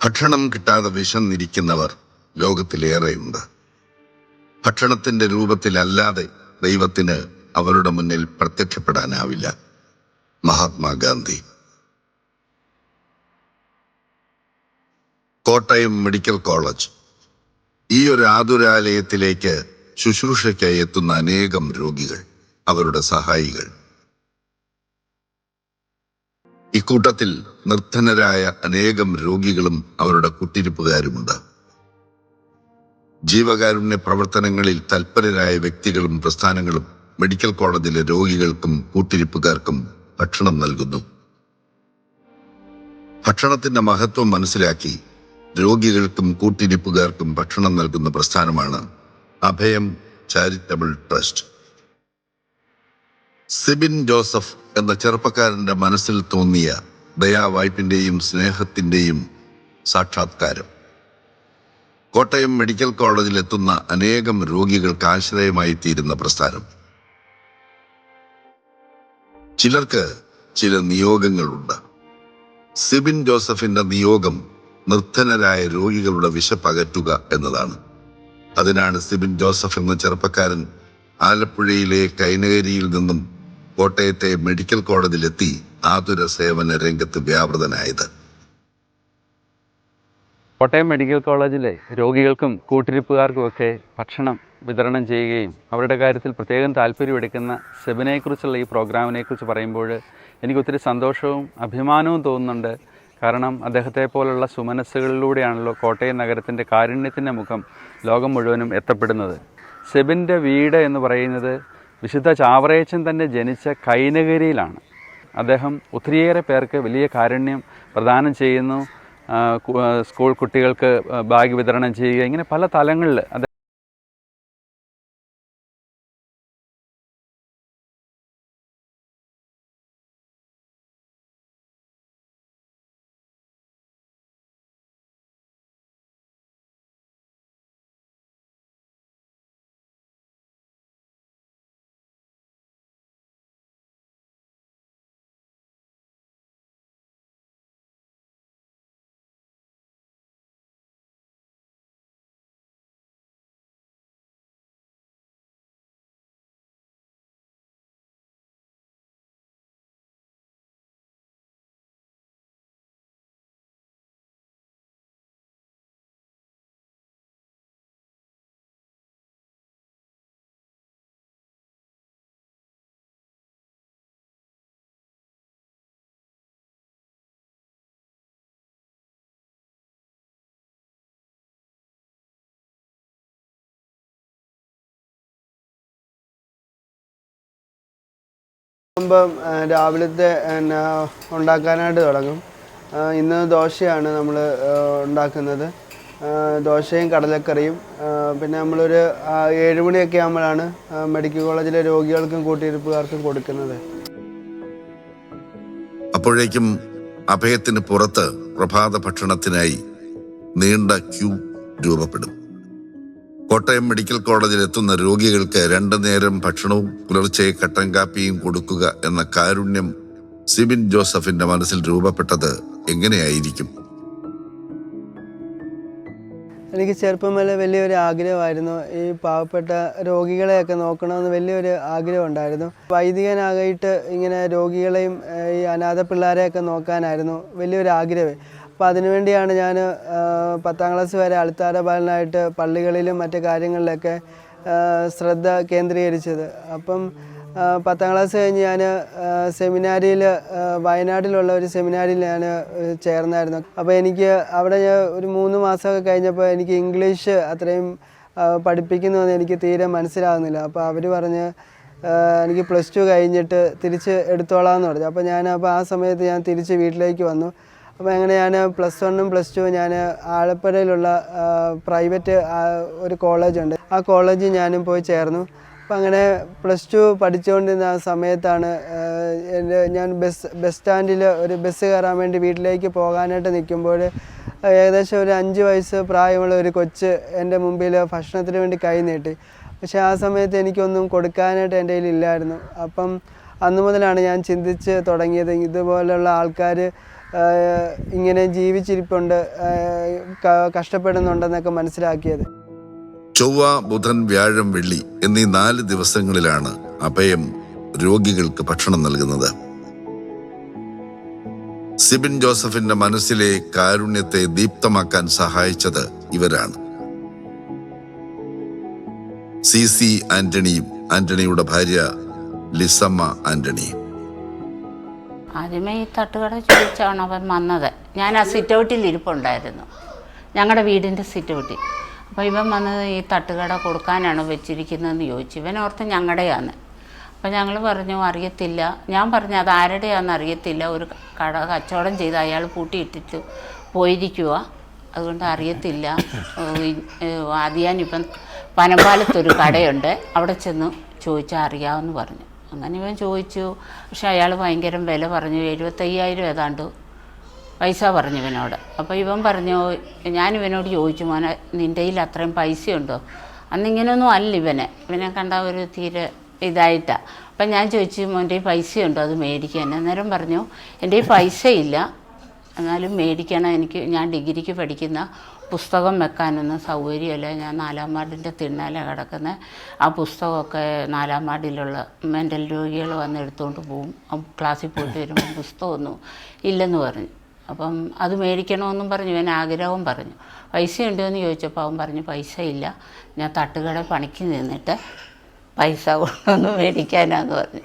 ഭക്ഷണം കിട്ടാതെ വിശന്നിരിക്കുന്നവർ ലോകത്തിലേറെയുണ്ട്. ഭക്ഷണത്തിന്റെ രൂപത്തിലല്ലാതെ ദൈവത്തിന് അവരുടെ മുന്നിൽ പ്രത്യക്ഷപ്പെടാനാവില്ല. മഹാത്മാഗാന്ധി. കോട്ടയം മെഡിക്കൽ കോളേജ് ഈ ഒരു ആതുരാലയത്തിലേക്ക് ശുശ്രൂഷയ്ക്കായി എത്തുന്ന അനേകം രോഗികൾ, അവരുടെ സഹായികൾ. ഇക്കൂട്ടത്തിൽ നിർധനരായ അനേകം രോഗികളും അവരുടെ കുട്ടിരിപ്പുകാരുമുണ്ട്. ജീവകാരുണ്യ പ്രവർത്തനങ്ങളിൽ തൽപരരായ വ്യക്തികളും പ്രസ്ഥാനങ്ങളും മെഡിക്കൽ കോളേജിലെ രോഗികൾക്കും കൂട്ടിരിപ്പുകാർക്കും ഭക്ഷണം നൽകുന്നു. ഭക്ഷണത്തിന്റെ മഹത്വം മനസ്സിലാക്കി രോഗികൾക്കും കൂട്ടിരിപ്പുകാർക്കും ഭക്ഷണം നൽകുന്ന പ്രസ്ഥാനമാണ് അഭയം ചാരിറ്റബിൾ ട്രസ്റ്റ്. സിബിൻ ജോസഫ് എന്ന ചെറുപ്പക്കാരന്റെ മനസ്സിൽ തോന്നിയ ദയാവായ്പിന്റെയും സ്നേഹത്തിന്റെയും സാക്ഷാത്കാരം. കോട്ടയം മെഡിക്കൽ കോളേജിൽ എത്തുന്ന അനേകം രോഗികൾക്ക് ആശ്രയമായി തീരുന്ന പ്രസ്ഥാനം. ചിലർക്ക് ചില നിയോഗങ്ങളുണ്ട്. സിബിൻ ജോസഫിന്റെ നിയോഗം നിർധനരായ രോഗികളുടെ വിശപ്പകറ്റുക എന്നതാണ്. അതിനാണ് സിബിൻ ജോസഫ് എന്ന ചെറുപ്പക്കാരൻ ആലപ്പുഴയിലെ കൈനകരിയിൽ നിന്നും കോട്ടയത്തെ മെഡിക്കൽ കോളേജിലെത്തി ആതുര സേവന രംഗത്ത് വ്യാപൃതനായത്. കോട്ടയം മെഡിക്കൽ കോളേജിലെ രോഗികൾക്കും കൂട്ടിരിപ്പുകാർക്കുമൊക്കെ ഭക്ഷണം വിതരണം ചെയ്യുകയും അവരുടെ കാര്യത്തിൽ പ്രത്യേകം താല്പര്യമെടുക്കുന്ന സെബിനെക്കുറിച്ചുള്ള ഈ പ്രോഗ്രാമിനെക്കുറിച്ച് പറയുമ്പോൾ എനിക്ക് ഒത്തിരി സന്തോഷവും അഭിമാനവും തോന്നുന്നുണ്ട്. കാരണം അദ്ദേഹത്തെ പോലുള്ള സുമനസ്സുകളിലൂടെയാണല്ലോ കോട്ടയം നഗരത്തിൻ്റെ കാരുണ്യത്തിൻ്റെ മുഖം ലോകം മുഴുവനും എത്തപ്പെടുന്നത്. സെബിൻ്റെ വീട് എന്ന് പറയുന്നത് വിശുദ്ധ ചാവറയച്ചൻ തന്നെ ജനിച്ച കൈനകരിയിലാണ്. അദ്ദേഹം ഒത്തിരിയേറെ പേർക്ക് വലിയ കാരുണ്യം പ്രദാനം ചെയ്യുന്നു. സ്കൂൾ കുട്ടികൾക്ക് ബാഗ് വിതരണം ചെയ്യുക, ഇങ്ങനെ പല തലങ്ങളിൽ രാവിലത്തെ ഉണ്ടാക്കാനായിട്ട് തുടങ്ങും. ഇന്ന് ദോശയാണ് നമ്മൾ ഉണ്ടാക്കുന്നത്. ദോശയും കടലക്കറിയും. പിന്നെ നമ്മളൊരു 7 മണിയൊക്കെ ആകുമ്പോഴാണ് മെഡിക്കൽ കോളേജിലെ രോഗികൾക്കും കൂട്ടിയിരിപ്പുകാർക്കും കൊടുക്കുന്നത്. അപ്പോഴേക്കും അഭയത്തിന് പുറത്ത് പ്രഭാത ഭക്ഷണത്തിനായി നീണ്ട ക്യൂ രൂപപ്പെടും. കോട്ടയം മെഡിക്കൽ കോളേജിൽ എത്തുന്ന രോഗികൾക്ക് 2 നേരം ഭക്ഷണവും പുലർച്ചെ കട്ടൻ കാപ്പിയും കൊടുക്കുക എന്ന കാരുണ്യം സിബിൻ ജോസഫിന്റെ മനസ്സിൽ രൂപപ്പെട്ടത് എങ്ങനെയായിരിക്കും? എനിക്ക് ചെറുപ്പം മുതലേ വലിയൊരു ആഗ്രഹമായിരുന്നു. ഈ പാവപ്പെട്ട രോഗികളെയൊക്കെ നോക്കണമെന്ന് വലിയൊരു ആഗ്രഹം ഉണ്ടായിരുന്നു. വൈദികനായിട്ട് ഇങ്ങനെ രോഗികളെയും ഈ അനാഥ പിള്ളേരെയൊക്കെ നോക്കാനായിരുന്നു വലിയൊരു ആഗ്രഹം. അപ്പോൾ അതിനുവേണ്ടിയാണ് ഞാൻ 10ാം ക്ലാസ് വരെ അൾത്താര ബാലനായിട്ട് പള്ളികളിലും മറ്റു കാര്യങ്ങളിലൊക്കെ ശ്രദ്ധ കേന്ദ്രീകരിച്ചത്. അപ്പം 10ാം ക്ലാസ് കഴിഞ്ഞ് ഞാൻ സെമിനാരിയിൽ, വയനാട്ടിലുള്ള ഒരു സെമിനാരിയിൽ ഞാൻ ചേർന്നായിരുന്നു. അപ്പോൾ എനിക്ക് അവിടെ ഒരു 3 മാസമൊക്കെ കഴിഞ്ഞപ്പോൾ എനിക്ക് ഇംഗ്ലീഷ് അത്രയും പഠിപ്പിക്കുന്നതെന്ന് എനിക്ക് തീരെ മനസ്സിലാകുന്നില്ല. അപ്പോൾ അവർ പറഞ്ഞ് എനിക്ക് +2 കഴിഞ്ഞിട്ട് തിരിച്ച് എടുത്തോളാമെന്ന് പറഞ്ഞു. അപ്പോൾ ആ സമയത്ത് ഞാൻ തിരിച്ച് വീട്ടിലേക്ക് വന്നു. അപ്പോൾ അങ്ങനെ ഞാൻ +1ഉം +2 ഞാൻ ആലപ്പുഴയിലുള്ള പ്രൈവറ്റ് ഒരു കോളേജുണ്ട്, ആ കോളേജിൽ ഞാനും പോയി ചേർന്നു. അപ്പം അങ്ങനെ +2 പഠിച്ചുകൊണ്ടിരുന്ന ആ സമയത്താണ് ഞാൻ ബസ് സ്റ്റാൻഡിൽ ഒരു ബസ് കയറാൻ വേണ്ടി വീട്ടിലേക്ക് പോകാനായിട്ട് നിൽക്കുമ്പോൾ ഏകദേശം ഒരു 5 വയസ്സ് പ്രായമുള്ള ഒരു കൊച്ച് എൻ്റെ മുമ്പിൽ ഭക്ഷണത്തിന് വേണ്ടി കൈ നീട്ടി. പക്ഷേ ആ സമയത്ത് എനിക്കൊന്നും കൊടുക്കാനായിട്ട് എൻ്റെ കയ്യിലില്ലായിരുന്നു. അപ്പം അന്നു മുതലാണ് ഞാൻ ചിന്തിച്ച് തുടങ്ങിയത്, ഇതുപോലുള്ള ആൾക്കാർ ഇങ്ങനെ ജീവിച്ചിരിപ്പുണ്ട്, കഷ്ടപ്പെടുന്നുണ്ടെന്നൊക്കെ മനസ്സിലാക്കിയത്. ചൊവ്വ, ബുധൻ, വ്യാഴം, വെള്ളി എന്നീ 4 ദിവസങ്ങളിലാണ് അഭയം രോഗികൾക്ക് ഭക്ഷണം നൽകുന്നത്. സിബിൻ ജോസഫിന്റെ മനസ്സിലെ കാരുണ്യത്തെ ദീപ്തമാക്കാൻ സഹായിച്ചത് ഇവരാണ്. CC ആന്റണിയും ആന്റണിയുടെ ഭാര്യ ലിസമ്മ ആന്റണിയും. ആദ്യമേ ഈ തട്ടുകട ചോദിച്ചാണ് അവൻ വന്നത്. ഞാൻ ആ സിറ്റൗട്ടിൽ ഇരിപ്പുണ്ടായിരുന്നു, ഞങ്ങളുടെ വീടിൻ്റെ സിറ്റൗട്ടിൽ. അപ്പോൾ ഇവൻ വന്നത് ഈ തട്ടുകട കൊടുക്കാനാണ് വെച്ചിരിക്കുന്നതെന്ന് ചോദിച്ചു. ഇവൻ ഓർത്ത് ഞങ്ങളുടെയാണ്. അപ്പോൾ ഞങ്ങൾ പറഞ്ഞു അറിയത്തില്ല. ഞാൻ പറഞ്ഞു അത് ആരുടെയാണെന്ന് അറിയത്തില്ല, ഒരു കട കച്ചവടം ചെയ്ത് അയാൾ പൂട്ടിയിട്ടിട്ട് പോയിരിക്കുക, അതുകൊണ്ട് അറിയത്തില്ല. ആദ്യാനിപ്പം പനമ്പാലത്തൊരു കടയുണ്ട്, അവിടെ ചെന്ന് ചോദിച്ചാൽ അറിയാമെന്ന് പറഞ്ഞു. അങ്ങനെ ഇവൻ ചോദിച്ചു. പക്ഷെ അയാൾ ഭയങ്കര വില പറഞ്ഞു, 75,000 ഏതാണ്ട് പൈസ പറഞ്ഞു ഇവനോട്. അപ്പോൾ ഇവൻ പറഞ്ഞു, ഞാൻ ഇവനോട് ചോദിച്ചു, മോനെ നിൻ്റെ കയ്യിൽ അത്രയും പൈസയുണ്ടോ? അന്നിങ്ങനെയൊന്നും അല്ല ഇവനെ കണ്ട ഒരു തീരെ ഇതായിട്ടാണ്. അപ്പം ഞാൻ ചോദിച്ചു, മോൻ്റെ പൈസയുണ്ടോ അത് മേടിക്കാൻ? അന്നേരം പറഞ്ഞു, എൻ്റെ പൈസയില്ല, എന്നാലും മേടിക്കണം, ഞാൻ ഡിഗ്രിക്ക് പഠിക്കുന്ന, പുസ്തകം വെക്കാനൊന്നും സൗകര്യമല്ല, ഞാൻ 4-ാം വാർഡിൻ്റെ തിണ്ണല കിടക്കുന്ന ആ പുസ്തകമൊക്കെ 4-ാം വാർഡിലുള്ള മെൻ്റൽ രോഗികൾ വന്ന് എടുത്തുകൊണ്ട് പോവും, ക്ലാസ്സിൽ പോയിട്ട് വരുമ്പോൾ പുസ്തകമൊന്നും ഇല്ലെന്ന് പറഞ്ഞു. അപ്പം അത് മേടിക്കണമെന്നും പറഞ്ഞു ഇവൻ ആഗ്രഹവും പറഞ്ഞു. പൈസ ഉണ്ടോ എന്ന് ചോദിച്ചപ്പോൾ അവൻ പറഞ്ഞു പൈസ ഇല്ല, ഞാൻ തട്ടുകട പണിക്ക് നിന്നിട്ട് പൈസ കൊണ്ടൊന്ന് മേടിക്കാനാന്ന് പറഞ്ഞു.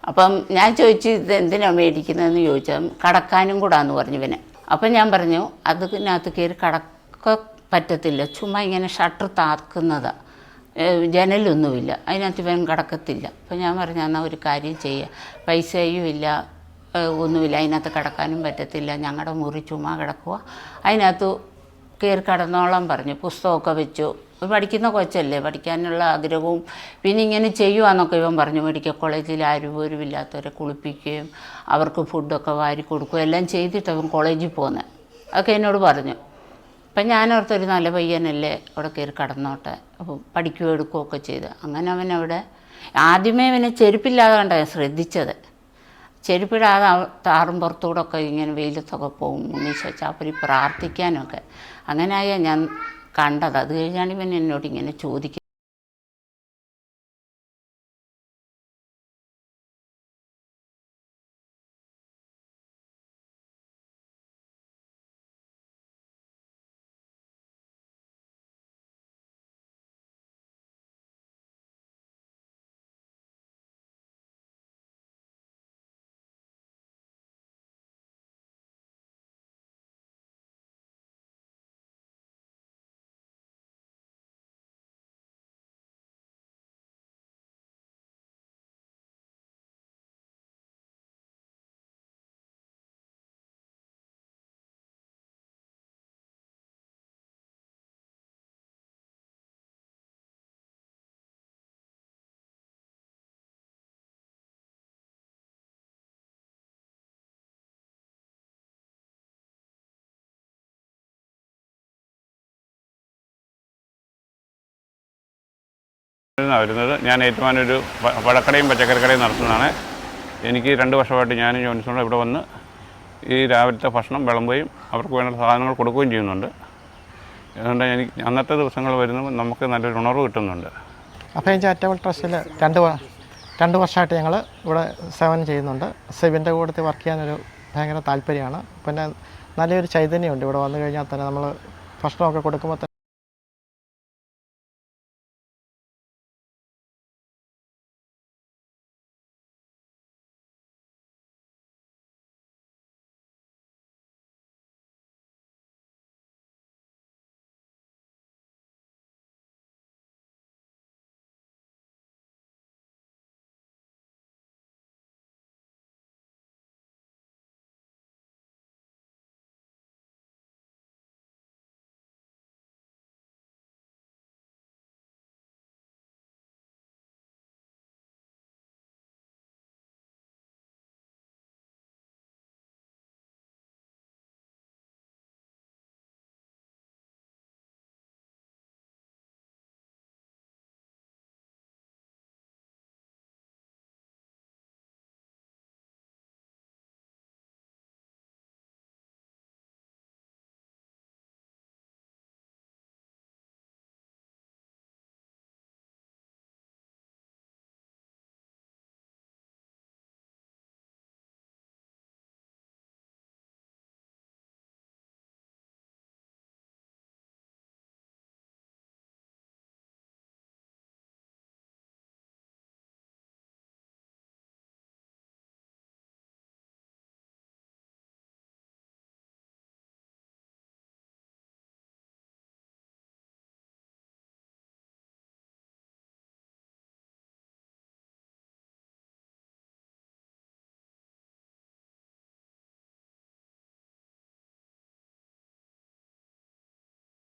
അപ്പം ഞാൻ ചോദിച്ചു ഇത് എന്തിനാണ് മേടിക്കുന്നതെന്ന് ചോദിച്ചാൽ കടക്കാനും കൂടാന്ന് പറഞ്ഞു ഇവന്. അപ്പം ഞാൻ പറഞ്ഞു അതിനകത്ത് കയറി കടക്ക പറ്റത്തില്ല, ചുമ്മാ ഇങ്ങനെ ഷട്ടർ താക്കുന്നതാണ്, ജനലൊന്നുമില്ല, അതിനകത്ത് ഇവൻ കിടക്കത്തില്ല. അപ്പം ഞാൻ പറഞ്ഞു എന്നാൽ ഒരു കാര്യം ചെയ്യുക, പൈസയും ഇല്ല ഒന്നുമില്ല, അതിനകത്ത് കിടക്കാനും പറ്റത്തില്ല, ഞങ്ങളുടെ മുറി ചുമ്മാ കിടക്കുക, അതിനകത്ത് കയറി കിടന്നോളം പറഞ്ഞു. പുസ്തകമൊക്കെ വെച്ചു, പഠിക്കുന്ന കൊച്ചല്ലേ, പഠിക്കാനുള്ള ആഗ്രഹവും പിന്നെ ഇങ്ങനെ ചെയ്യുവാന്നൊക്കെ ഇവൻ പറഞ്ഞു. മെഡിക്കൽ കോളേജിൽ ആരും പോലും ഇല്ലാത്തവരെ കുളിപ്പിക്കുകയും അവർക്ക് ഫുഡൊക്കെ വാരി കൊടുക്കുകയും എല്ലാം ചെയ്തിട്ട് അവൻ കോളേജിൽ പോകുന്നത് അതൊക്കെ എന്നോട് പറഞ്ഞു. അപ്പം ഞാനോർത്തൊരു നല്ല പയ്യനല്ലേ, അവിടെ കയറി കിടന്നോട്ടെ, അപ്പോൾ പഠിക്കുകയോ എടുക്കുകയൊക്കെ ചെയ്ത്. അങ്ങനെ അവൻ അവിടെ ആദ്യമേ അവനെ ചെരുപ്പില്ലാതെ കണ്ടാണ് ശ്രദ്ധിച്ചത്. ചെരുപ്പിടാതെ താറും പുറത്തൂടൊക്കെ ഇങ്ങനെ വെയിലത്തൊക്കെ പോകും, ഉണ്ണീശാപ്പരി പ്രാർത്ഥിക്കാനൊക്കെ. അങ്ങനെയായാൽ ഞാൻ കണ്ടത്. അത് കഴിഞ്ഞാണ് ഇവൻ എന്നോട് ഇങ്ങനെ ചോദിക്കുന്നത്. വരുന്നത് ഞാൻ ഏറ്റുമാനൊരു പഴക്കടയും പച്ചക്കറിക്കടയും നടത്തുന്നതാണ്. എനിക്ക് 2 വർഷമായിട്ട് ഞാനും ജോൺസണും ഇവിടെ വന്ന് ഈ രാവിലത്തെ ഭക്ഷണം വിളമ്പുകയും അവർക്ക് വേണ്ട സാധനങ്ങൾ കൊടുക്കുകയും ചെയ്യുന്നുണ്ട്. അതുകൊണ്ട് എനിക്ക് അന്നത്തെ ദിവസങ്ങൾ വരുമ്പോൾ നമുക്ക് നല്ലൊരു ഉണർവ് കിട്ടുന്നുണ്ട്. അഭയം ചാരിറ്റബിൾ ട്രസ്റ്റിൽ 2 വർഷമായിട്ട് ഞങ്ങൾ ഇവിടെ സേവനം ചെയ്യുന്നുണ്ട്. സിബിൻ്റെ കൂട്ടത്തിൽ വർക്ക് ചെയ്യാനൊരു ഭയങ്കര താല്പര്യമാണ്. പിന്നെ നല്ലൊരു ചൈതന്യമുണ്ട് ഇവിടെ വന്നു കഴിഞ്ഞാൽ തന്നെ. നമ്മൾ ഭക്ഷണമൊക്കെ കൊടുക്കുമ്പോൾ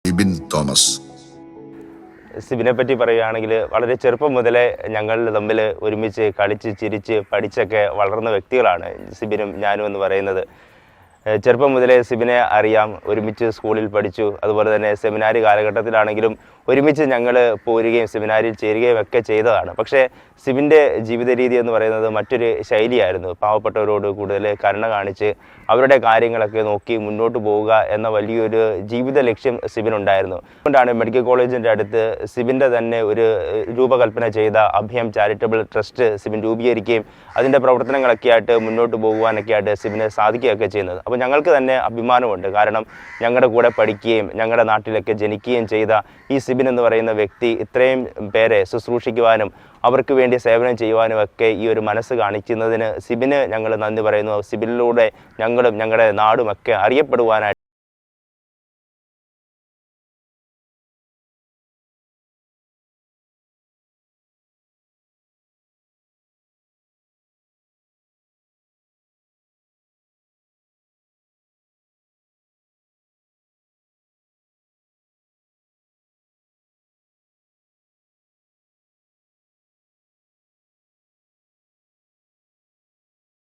ബിബിൻ തോമസ്. സിബിനെ പറ്റി പറയുകയാണെങ്കിൽ വളരെ ചെറുപ്പം മുതലേ ഞങ്ങൾ തമ്മിൽ ഒരുമിച്ച് കളിച്ച് ചിരിച്ച് പഠിച്ചൊക്കെ വളർന്ന വ്യക്തികളാണ് സിബിനും ഞാനും എന്ന് പറയുന്നത്. ചെറുപ്പം മുതലേ സിബിനെ അറിയാം, ഒരുമിച്ച് സ്കൂളിൽ പഠിച്ചു. അതുപോലെ തന്നെ സെമിനാരി കാലഘട്ടത്തിലാണെങ്കിലും ഒരുമിച്ച് ഞങ്ങൾ പോരുകയും സെമിനാരിൽ ചേരുകയും ഒക്കെ ചെയ്തതാണ്. പക്ഷേ സിബിൻ്റെ ജീവിത രീതി എന്ന് പറയുന്നത് മറ്റൊരു ശൈലിയായിരുന്നു. പാവപ്പെട്ടവരോട് കൂടുതൽ കരുണ കാണിച്ച് അവരുടെ കാര്യങ്ങളൊക്കെ നോക്കി മുന്നോട്ട് പോവുക എന്ന വലിയൊരു ജീവിത ലക്ഷ്യം സിബിനുണ്ടായിരുന്നു. അതുകൊണ്ടാണ് മെഡിക്കൽ കോളേജിൻ്റെ അടുത്ത് സിബിൻ്റെ തന്നെ ഒരു രൂപകൽപ്പന ചെയ്ത അഭയം ചാരിറ്റബിൾ ട്രസ്റ്റ് സിബിൻ രൂപീകരിക്കുകയും അതിൻ്റെ പ്രവർത്തനങ്ങളൊക്കെ ആയിട്ട് മുന്നോട്ട് പോകുവാനൊക്കെ ആയിട്ട് സിബിന് സാധിക്കുകയൊക്കെ ചെയ്യുന്നത്. അപ്പോൾ ഞങ്ങൾക്ക് തന്നെ അഭിമാനമുണ്ട്. കാരണം ഞങ്ങളുടെ കൂടെ പഠിക്കുകയും ഞങ്ങളുടെ നാട്ടിലൊക്കെ ജനിക്കുകയും ചെയ്ത ഈ സിബിൻ എന്ന് പറയുന്ന വ്യക്തി ഇത്രയും പേരെ ശുശ്രൂഷിക്കുവാനും അവർക്ക് വേണ്ടി സേവനം ചെയ്യുവാനും ഒക്കെ ഈ ഒരു മനസ്സ് കാണിക്കുന്നതിന് സിബിന് ഞങ്ങൾ നന്ദി പറയുന്നു. സിബിനിലൂടെ ഞങ്ങളും ഞങ്ങളുടെ നാടുമൊക്കെ അറിയപ്പെടുവാനായിട്ട്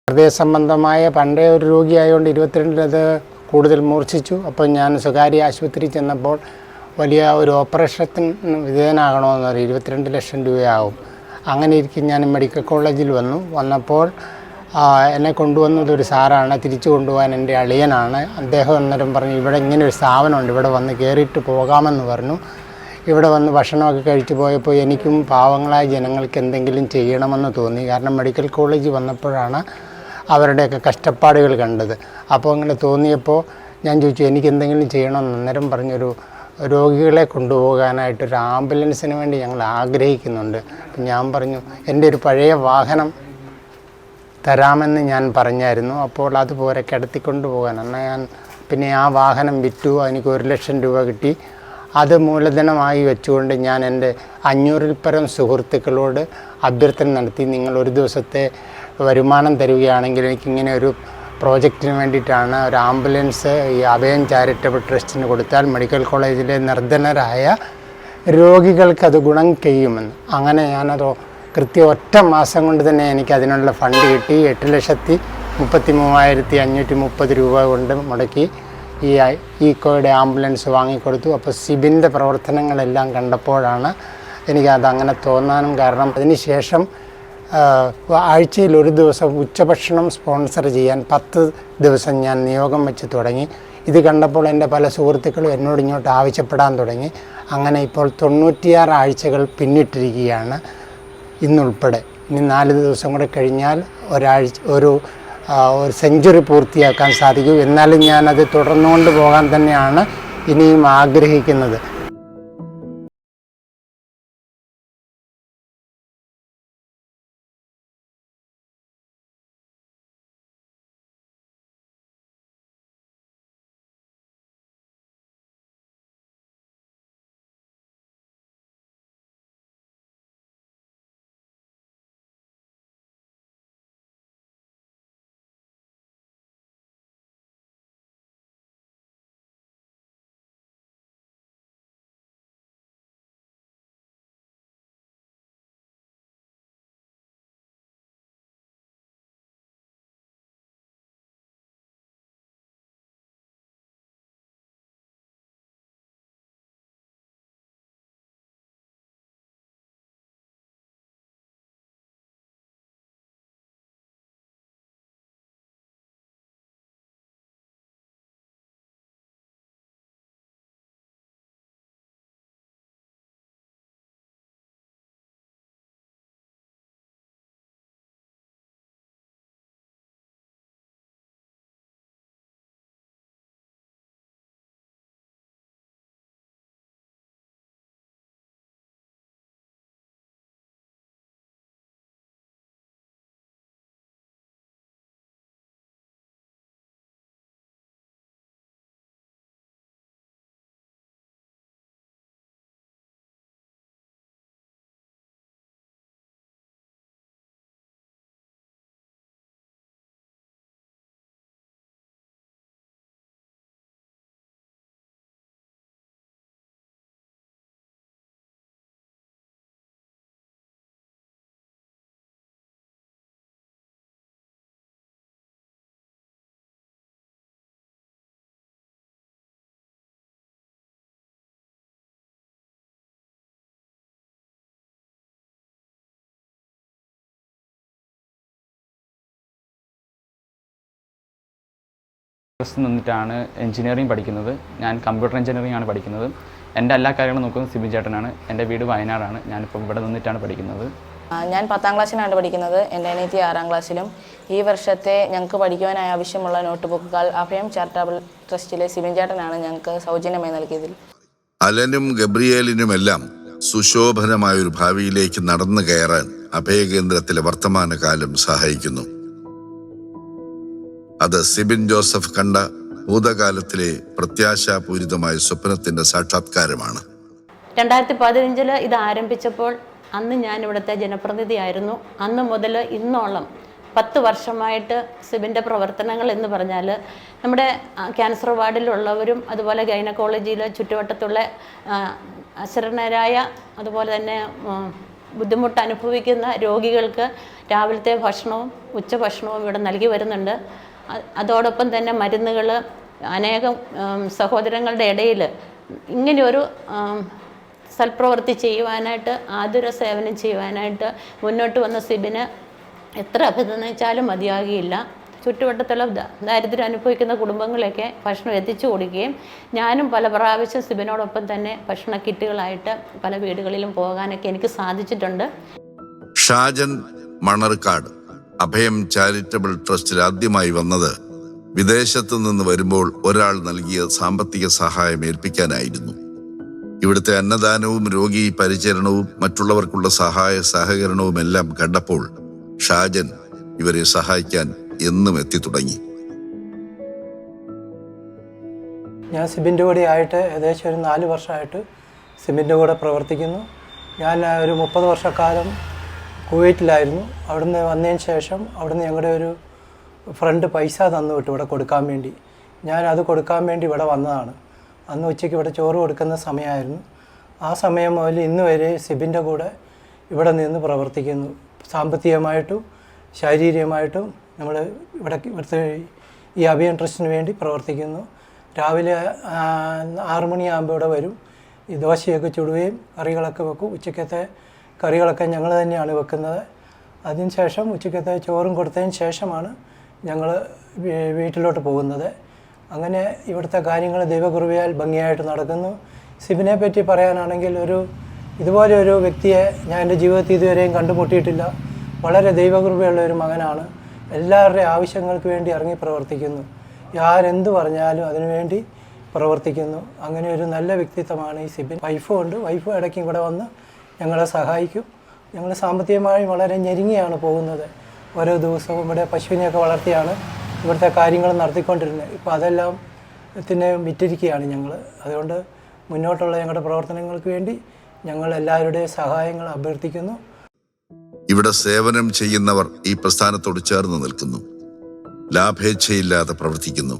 ഹൃദയ സംബന്ധമായ പണ്ടേ ഒരു രോഗിയായതുകൊണ്ട് 22-ൽ കൂടുതൽ മൂർച്ഛിച്ചു. അപ്പോൾ ഞാൻ സ്വകാര്യ ആശുപത്രി ചെന്നപ്പോൾ വലിയ ഒരു ഓപ്പറേഷത്തിന് വിധേയനാകണമെന്ന് പറയും. 22 ലക്ഷം രൂപയാവും. അങ്ങനെ ഇരിക്കും ഞാൻ മെഡിക്കൽ കോളേജിൽ വന്നപ്പോൾ എന്നെ കൊണ്ടുവന്നതൊരു സാറാണ്. തിരിച്ചു കൊണ്ടുപോകാൻ എൻ്റെ അളിയനാണ്. അദ്ദേഹം അന്നേരം പറഞ്ഞു, ഇവിടെ ഇങ്ങനെ ഒരു സ്ഥാപനമുണ്ട്, ഇവിടെ വന്ന് കയറിയിട്ട് പോകാമെന്ന് പറഞ്ഞു. ഇവിടെ വന്ന് ഭക്ഷണമൊക്കെ കഴിച്ചു പോയപ്പോൾ എനിക്കും പാവങ്ങളായ ജനങ്ങൾക്ക് എന്തെങ്കിലും ചെയ്യണമെന്ന് തോന്നി. കാരണം മെഡിക്കൽ കോളേജ് വന്നപ്പോഴാണ് അവരുടെയൊക്കെ കഷ്ടപ്പാടുകൾ കണ്ടത്. അപ്പോൾ അങ്ങനെ തോന്നിയപ്പോൾ ഞാൻ ചോദിച്ചു, എനിക്ക് എന്തെങ്കിലും ചെയ്യണമെന്ന്. അന്നേരം പറഞ്ഞൊരു രോഗികളെ കൊണ്ടുപോകാനായിട്ടൊരു ആംബുലൻസിന് വേണ്ടി ഞങ്ങൾ ആഗ്രഹിക്കുന്നുണ്ട്. അപ്പം ഞാൻ പറഞ്ഞു, എൻ്റെ ഒരു പഴയ വാഹനം തരാമെന്ന് ഞാൻ പറഞ്ഞായിരുന്നു. അപ്പോൾ അതുപോലെ കിടത്തിക്കൊണ്ട് പോകാൻ. എന്നാൽ ഞാൻ പിന്നെ ആ വാഹനം വിറ്റു. എനിക്ക് 1 ലക്ഷം രൂപ കിട്ടി. അത് മൂലധനമായി വെച്ചുകൊണ്ട് ഞാൻ എൻ്റെ 500-ൽ പരം സുഹൃത്തുക്കളോട് അഭ്യർത്ഥന നടത്തി, നിങ്ങൾ ഒരു ദിവസത്തെ വരുമാനം തരികയാണെങ്കിൽ എനിക്കിങ്ങനെ ഒരു പ്രോജക്റ്റിന് വേണ്ടിയിട്ടാണ് ഒരു ആംബുലൻസ് ഈ അഭയം ചാരിറ്റബിൾ ട്രസ്റ്റിന് കൊടുത്താൽ മെഡിക്കൽ കോളേജിലെ നിർധനരായ രോഗികൾക്ക് അത് ഗുണം ചെയ്യുമെന്ന്. അങ്ങനെ ഞാനത് കൃത്യം ഒറ്റ മാസം കൊണ്ട് തന്നെ എനിക്ക് അതിനുള്ള ഫണ്ട് കിട്ടി. 8,33,530 രൂപ കൊണ്ട് മുടക്കി ഈ ഈക്കോയുടെ ആംബുലൻസ് വാങ്ങിക്കൊടുത്തു. അപ്പോൾ സിബിൻ്റെ പ്രവർത്തനങ്ങളെല്ലാം കണ്ടപ്പോഴാണ് എനിക്കതങ്ങനെ തോന്നാനും കാരണം. അതിനുശേഷം ആഴ്ചയിൽ ഒരു ദിവസം ഉച്ചഭക്ഷണം സ്പോൺസർ ചെയ്യാൻ 10 ദിവസം ഞാൻ നിയോഗം വെച്ച് തുടങ്ങി. ഇത് കണ്ടപ്പോൾ എൻ്റെ പല സുഹൃത്തുക്കളും എന്നോട് ഇങ്ങോട്ട് ആവശ്യപ്പെടാൻ തുടങ്ങി. അങ്ങനെ ഇപ്പോൾ 96 ആഴ്ചകൾ പിന്നിട്ടിരിക്കുകയാണ് ഇന്നുൾപ്പെടെ. ഇനി 4 ദിവസം കൂടെ കഴിഞ്ഞാൽ ഒരു സെഞ്ച്വറി പൂർത്തിയാക്കാൻ സാധിക്കും. എന്നാലും ഞാനത് തുടർന്നുകൊണ്ട് പോകാൻ തന്നെയാണ് ഇനിയും ആഗ്രഹിക്കുന്നത്. ട്രസ്റ്റ് നിന്നിട്ടാണ് എഞ്ചിനീയറിംഗ് പഠിക്കുന്നത്. ഞാൻ കമ്പ്യൂട്ടർ എഞ്ചിനീയറിംഗ് ആണ് പഠിക്കുന്നത്. എൻ്റെ എല്ലാ കാര്യങ്ങളും നോക്കുന്നത് സിബിൻ ചേട്ടനാണ്. എൻ്റെ വീട് വയനാടാണ്. ഞാനിപ്പോൾ ഇവിടെ നിന്നിട്ടാണ് പഠിക്കുന്നത്. ഞാൻ 10ാം ക്ലാസ്സിലാണ് പഠിക്കുന്നത്. എൻ്റെ അനിയത്തി 6ാം ക്ലാസ്സിലും. ഈ വർഷത്തെ ഞങ്ങൾക്ക് പഠിക്കുവാനായി ആവശ്യമുള്ള നോട്ട് ബുക്കുകൾ അഭയം ചാരിറ്റബിൾ ട്രസ്റ്റിലെ സിബിൻ ചേട്ടനാണ് ഞങ്ങൾക്ക് സൗജന്യമായി നൽകിയതിൽ. അലനും ഗബ്രിയേലിനുമെല്ലാം സുശോഭനമായൊരു ഭാവിയിലേക്ക് നടന്നു കയറാൻ അഭയകേന്ദ്രത്തിലെ വർത്തമാനകാലം സഹായിക്കുന്നു. അത് സിബിൻ ജോസഫ് കണ്ട ഭൂതകാലത്തിലെ പ്രത്യാശാപൂരിതമായ സ്വപ്നത്തിന്റെ സാക്ഷാത്കാരമാണ്. 2015 ഇത് ആരംഭിച്ചപ്പോൾ അന്ന് ഞാൻ ഇവിടുത്തെ ജനപ്രതിനിധിയായിരുന്നു. അന്ന് മുതൽ ഇന്നോളം 10 വർഷമായിട്ട് സിബിൻ്റെ പ്രവർത്തനങ്ങൾ എന്ന് പറഞ്ഞാൽ നമ്മുടെ ക്യാൻസർ വാർഡിലുള്ളവരും അതുപോലെ ഗൈനക്കോളജിയിൽ ചുറ്റുവട്ടത്തുള്ള അശരണരായ അതുപോലെ തന്നെ ബുദ്ധിമുട്ട് അനുഭവിക്കുന്ന രോഗികൾക്ക് രാവിലത്തെ ഭക്ഷണവും ഉച്ചഭക്ഷണവും ഇവിടെ നൽകി വരുന്നുണ്ട്. അതോടൊപ്പം തന്നെ മരുന്നുകൾ അനേകം സഹോദരങ്ങളുടെ ഇടയിൽ ഇങ്ങനെയൊരു സൽപ്രവൃത്തി ചെയ്യുവാനായിട്ട് ആതുര സേവനം ചെയ്യുവാനായിട്ട് മുന്നോട്ട് വന്ന സിബിന് എത്ര അഭിനന്ദിച്ചാലും മതിയാകിയില്ല. ചുറ്റുവട്ടത്തുള്ള ദാരിദ്ര്യം അനുഭവിക്കുന്ന കുടുംബങ്ങളൊക്കെ ഭക്ഷണം എത്തിച്ചു കൊടുക്കുകയും ഞാനും പല പ്രാവശ്യം സിബിനോടൊപ്പം തന്നെ ഭക്ഷണ കിറ്റുകളായിട്ട് പല വീടുകളിലും പോകാനൊക്കെ എനിക്ക് സാധിച്ചിട്ടുണ്ട്. ഷാജൻ മണർക്കാട് അഭയം ചാരിറ്റബിൾ ട്രസ്റ്റിൽ ആദ്യമായി വന്നത് വിദേശത്തു നിന്ന് വരുമ്പോൾ ഒരാൾ നൽകിയ സാമ്പത്തിക സഹായം ഏൽപ്പിക്കാനായിരുന്നു. ഇവിടുത്തെ അന്നദാനവും രോഗി പരിചരണവും മറ്റുള്ളവർക്കുള്ള സഹായ സഹകരണവും എല്ലാം കണ്ടപ്പോൾ ഷാജൻ ഇവരെ സഹായിക്കാൻ എന്നും എത്തിത്തുടങ്ങി. ഞാൻ സിബിൻ്റെ കൂടെ ആയിട്ട് ഏകദേശം ഒരു 4 വർഷമായിട്ട് സിബിൻ്റെ കൂടെ പ്രവർത്തിക്കുന്നു. ഞാൻ ഒരു 30 വർഷക്കാലം കുവൈറ്റിലായിരുന്നു. അവിടുന്ന് വന്നതിന് ശേഷം അവിടുന്ന് ഞങ്ങളുടെ ഒരു ഫ്രണ്ട് പൈസ തന്നു വിട്ടു ഇവിടെ കൊടുക്കാൻ വേണ്ടി. ഞാൻ അത് കൊടുക്കാൻ വേണ്ടി ഇവിടെ വന്നതാണ്. അന്ന് ഉച്ചയ്ക്ക് ഇവിടെ ചോറ് കൊടുക്കുന്ന സമയമായിരുന്നു. ആ സമയം മുതൽ ഇന്ന് വരെ സിബിൻ്റെ കൂടെ ഇവിടെ നിന്ന് പ്രവർത്തിക്കുന്നു. സാമ്പത്തികമായിട്ടും ശാരീരികമായിട്ടും നമ്മൾ ഇവിടുത്തെ ഈ അഭയം ട്രസ്റ്റിന് വേണ്ടി പ്രവർത്തിക്കുന്നു. രാവിലെ 6 മണിയാകുമ്പോൾ ഇവിടെ വരും. ഈ ദോശയൊക്കെ ചുടുകയും കറികളൊക്കെ വെക്കും. ഉച്ചക്കത്തെ കറികളൊക്കെ ഞങ്ങൾ തന്നെയാണ് വെക്കുന്നത്. അതിനുശേഷം ഉച്ചക്കത്തെ ചോറും കൊടുത്തതിന് ശേഷമാണ് ഞങ്ങൾ വീട്ടിലോട്ട് പോകുന്നത്. അങ്ങനെ ഇവിടുത്തെ കാര്യങ്ങൾ ദൈവകൃപയാൽ ഭംഗിയായിട്ട് നടക്കുന്നു. സിബിനെ പറ്റി പറയാനാണെങ്കിൽ ഇതുപോലെ ഒരു വ്യക്തിയെ ഞാൻ എൻ്റെ ജീവിതത്തിൽ ഇതുവരെയും കണ്ടുമുട്ടിയിട്ടില്ല. വളരെ ദൈവകൃപയുള്ള ഒരു മകനാണ്. എല്ലാവരുടെയും ആവശ്യങ്ങൾക്ക് വേണ്ടി ഇറങ്ങി പ്രവർത്തിക്കുന്നു. ആരെന്ത് പറഞ്ഞാലും അതിനുവേണ്ടി പ്രവർത്തിക്കുന്നു. അങ്ങനെ ഒരു നല്ല വ്യക്തിത്വമാണ് ഈ സിബിൻ. വൈഫും ഉണ്ട്. വൈഫ് ഇടയ്ക്കും കൂടെ വന്ന് ഞങ്ങളെ സഹായിക്കും. ഞങ്ങൾ സാമ്പത്തികമായി വളരെ ഞെരുങ്ങിയാണ് പോകുന്നത്. ഓരോ ദിവസവും ഇവിടെ പശുവിനെയൊക്കെ വളർത്തിയാണ് ഇവിടുത്തെ കാര്യങ്ങൾ നടത്തിക്കൊണ്ടിരുന്നത്. ഇപ്പോൾ അതെല്ലാം വിറ്റിരിക്കുകയാണ് ഞങ്ങൾ. അതുകൊണ്ട് മുന്നോട്ടുള്ള ഞങ്ങളുടെ പ്രവർത്തനങ്ങൾക്ക് വേണ്ടി ഞങ്ങൾ എല്ലാവരുടെയും സഹായങ്ങൾ അഭ്യർത്ഥിക്കുന്നു. ഇവിടെ സേവനം ചെയ്യുന്നവർ ഈ പ്രസ്ഥാനത്തോട് ചേർന്ന് നിൽക്കുന്നു. ലാഭേച്ഛയില്ലാതെ പ്രവർത്തിക്കുന്നു.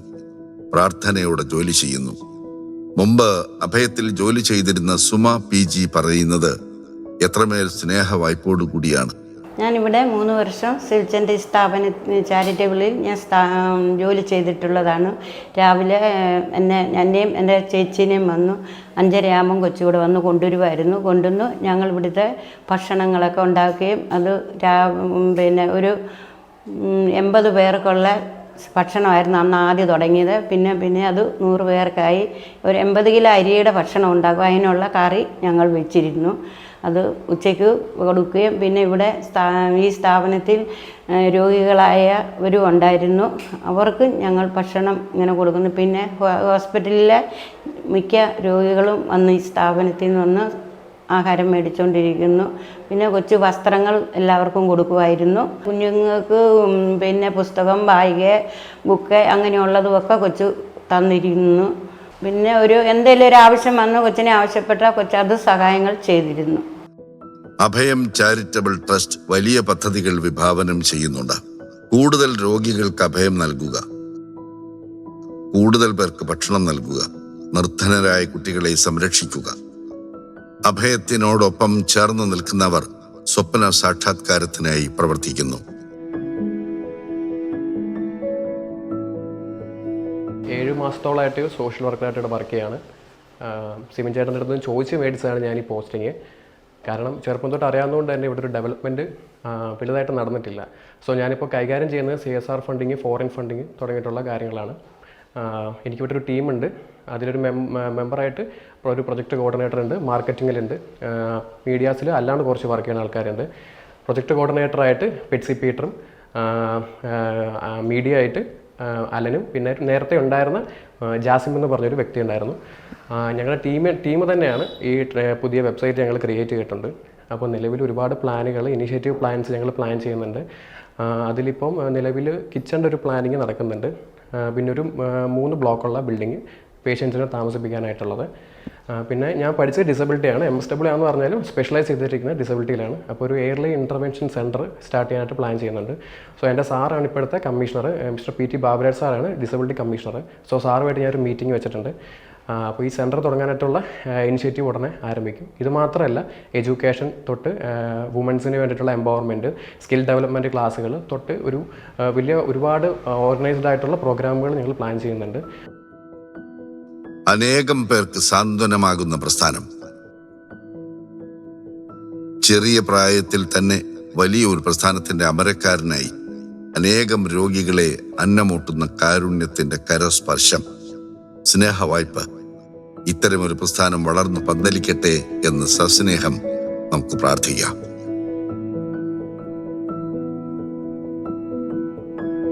പ്രാർത്ഥനയോടെ ജോലി ചെയ്യുന്നു. മുമ്പ് അഭയത്തിൽ ജോലി ചെയ്തിരുന്ന സുമ PG പറയുന്നത് എത്രമേൽ സ്നേഹവായ്പോടു കൂടിയാണ്. ഞാനിവിടെ 3 വർഷം സിവിൽ ചാരിറ്റബിളിൽ ഞാൻ ജോലി ചെയ്തിട്ടുള്ളതാണ്. രാവിലെ എന്നെയും എൻ്റെ ചേച്ചീനെയും വന്നു 5:30 കൊച്ചുകൂടെ വന്ന് കൊണ്ടുവരുമായിരുന്നു. കൊണ്ടുവന്ന് ഞങ്ങൾ ഇവിടുത്തെ ഭക്ഷണങ്ങളൊക്കെ ഉണ്ടാക്കുകയും അത് ഒരു 80 പേർക്കുള്ള ഭക്ഷണമായിരുന്നു അന്ന് ആദ്യം തുടങ്ങിയത്. പിന്നെ അത് 100 പേർക്കായി ഒരു 80 കിലോ അരിയുടെ ഭക്ഷണം ഉണ്ടാക്കും. അതിനുള്ള കറി ഞങ്ങൾ വെച്ചിരുന്നു. അത് ഉച്ചയ്ക്ക് കൊടുക്കുകയും പിന്നെ ഇവിടെ ഈ സ്ഥാപനത്തിൽ രോഗികളായവരും ഉണ്ടായിരുന്നു. അവർക്ക് ഞങ്ങൾ ഭക്ഷണം ഇങ്ങനെ കൊടുക്കുന്നു. പിന്നെ ഹോസ്പിറ്റലിലെ മിക്ക രോഗികളും വന്ന് ഈ സ്ഥാപനത്തിൽ നിന്ന് വന്ന് ആഹാരം മേടിച്ചുകൊണ്ടിരിക്കുന്നു. പിന്നെ കൊച്ചു വസ്ത്രങ്ങൾ എല്ലാവർക്കും കൊടുക്കുമായിരുന്നു. കുഞ്ഞുങ്ങൾക്ക് പിന്നെ പുസ്തകം, ബാഗ്, ബുക്ക് അങ്ങനെയുള്ളതുമൊക്കെ കൊച്ചു തന്നിരുന്നു. പിന്നെ എന്തെങ്കിലും ഒരു ആവശ്യം വന്ന് കൊച്ചിനെ ആവശ്യപ്പെട്ടാൽ കൊച്ചത് സഹായങ്ങൾ ചെയ്തിരുന്നു. അഭയം ചാരിറ്റബിൾ ട്രസ്റ്റ് വലിയ പദ്ധതികൾ വിഭാവനം ചെയ്യുന്നുണ്ട്. കൂടുതൽ രോഗികൾക്ക് അഭയം നൽകുക, കൂടുതൽ പേർക്ക് ഭക്ഷണം നൽകുക, നിർധനരായ കുട്ടികളെ സംരക്ഷിക്കുക. അഭയത്തിനോടൊപ്പം ചേർന്ന് നിൽക്കുന്നവർ സ്വപ്ന സാക്ഷാത്കാരത്തിനായി പ്രവർത്തിക്കുന്നു. 7 മാസത്തോളമായിട്ട് സോഷ്യൽ വർക്കറായിട്ട് വർക്ക് ചെയ്യാണ്. സിബിൻ ചേട്ടൻ്റെ അടുത്ത് ചോദിച്ച് മേടിച്ചതാണ് ഞാൻ ഈ പോസ്റ്റിങ്. കാരണം ചെറുപ്പം തൊട്ട് അറിയാവുന്നതുകൊണ്ട് തന്നെ ഇവിടെ ഒരു ഡെവലപ്മെൻറ്റ് വലുതായിട്ട് നടന്നിട്ടില്ല. സോ ഞാനിപ്പോൾ കൈകാര്യം ചെയ്യുന്നത് CSR ഫണ്ടിങ്, ഫോറിൻ ഫണ്ടിങ് തുടങ്ങിയിട്ടുള്ള കാര്യങ്ങളാണ്. എനിക്കിവിടെ ഒരു ടീമുണ്ട്. അതിലൊരു മെമ്പറായിട്ട് ഒരു പ്രൊജക്റ്റ് കോർഡിനേറ്റർ ഉണ്ട്, മാർക്കറ്റിങ്ങിലുണ്ട്, മീഡിയാസിൽ അല്ലാണ്ട് കുറച്ച് വർക്ക് ചെയ്യുന്ന ആൾക്കാരുണ്ട്. പ്രൊജക്റ്റ് കോർഡിനേറ്ററായിട്ട് പെറ്റ്സി പീറ്ററും, മീഡിയ ആയിട്ട് അലനും, പിന്നെ നേരത്തെ ഉണ്ടായിരുന്ന ജാസിം എന്ന് പറഞ്ഞൊരു വ്യക്തി ഉണ്ടായിരുന്നു. ഞങ്ങളുടെ ടീം തന്നെയാണ് ഈ പുതിയ വെബ്സൈറ്റ് ഞങ്ങൾ ക്രിയേറ്റ് ചെയ്തിട്ടുണ്ട്. അപ്പോൾ നിലവിൽ ഒരുപാട് പ്ലാനുകൾ, ഇനിഷ്യേറ്റീവ് പ്ലാൻസ് ഞങ്ങൾ പ്ലാൻ ചെയ്യുന്നുണ്ട്. അതിലിപ്പം നിലവിൽ കിച്ചണിൻ്റെ ഒരു പ്ലാനിങ് നടക്കുന്നുണ്ട്. പിന്നെ ഒരു 3 ബ്ലോക്കുള്ള ബിൽഡിങ് പേഷ്യൻസിനെ താമസിപ്പിക്കാനായിട്ടുള്ളത്. പിന്നെ ഞാൻ പഠിച്ചത് ഡിസബിലിറ്റിയാണ്. MSW ആണെന്ന് പറഞ്ഞാലും സ്പെഷ്യലൈസ് ചെയ്തിരിക്കുന്നത് ഡിസബിലിറ്റിയിലാണ്. അപ്പോൾ ഒരു എയർലി ഇൻ്റർവെൻഷൻ സെൻറ്റർ സ്റ്റാർട്ട് ചെയ്യാനായിട്ട് പ്ലാൻ ചെയ്യുന്നുണ്ട്. സോ എൻ്റെ സാറാണ് ഇപ്പോഴത്തെ കമ്മീഷണർ, മിസ്റ്റർ PT ബാബുരാജ് സാറാണ് ഡിസബിലിറ്റി കമ്മീഷണർ. സോ സാറുമായിട്ട് ഞാനൊരു മീറ്റിംഗ് വെച്ചിട്ടുണ്ട്. അപ്പോൾ ഈ സെൻറ്റർ തുടങ്ങാനായിട്ടുള്ള ഇനിഷ്യേറ്റീവ് ഉടനെ ആരംഭിക്കും. ഇത് മാത്രമല്ല, എഡ്യൂക്കേഷൻ തൊട്ട് വുമൻസിന് വേണ്ടിയിട്ടുള്ള എംപവർമെൻറ്റ്, സ്കിൽ ഡെവലപ്മെൻറ്റ് ക്ലാസ്സുകൾ തൊട്ട് ഒരു ഒരുപാട് ഓർഗനൈസ്ഡ് ആയിട്ടുള്ള പ്രോഗ്രാമുകൾ ഞങ്ങൾ പ്ലാൻ ചെയ്യുന്നുണ്ട്. അനേകം പേർക്ക് സാന്ത്വനമാകുന്ന പ്രസ്ഥാനം. ചെറിയ പ്രായത്തിൽ തന്നെ വലിയ ഒരു പ്രസ്ഥാനത്തിന്റെ അമരക്കാരനായി അനേകം രോഗികളെ അന്നമൂട്ടുന്ന കാരുണ്യത്തിന്റെ കരസ്പർശം, സ്നേഹവായ്പ. ഇത്തരമൊരു പ്രസ്ഥാനം വളർന്നു പന്തലിക്കട്ടെ എന്ന് സസ്നേഹം നമുക്ക് പ്രാർത്ഥിക്കാം.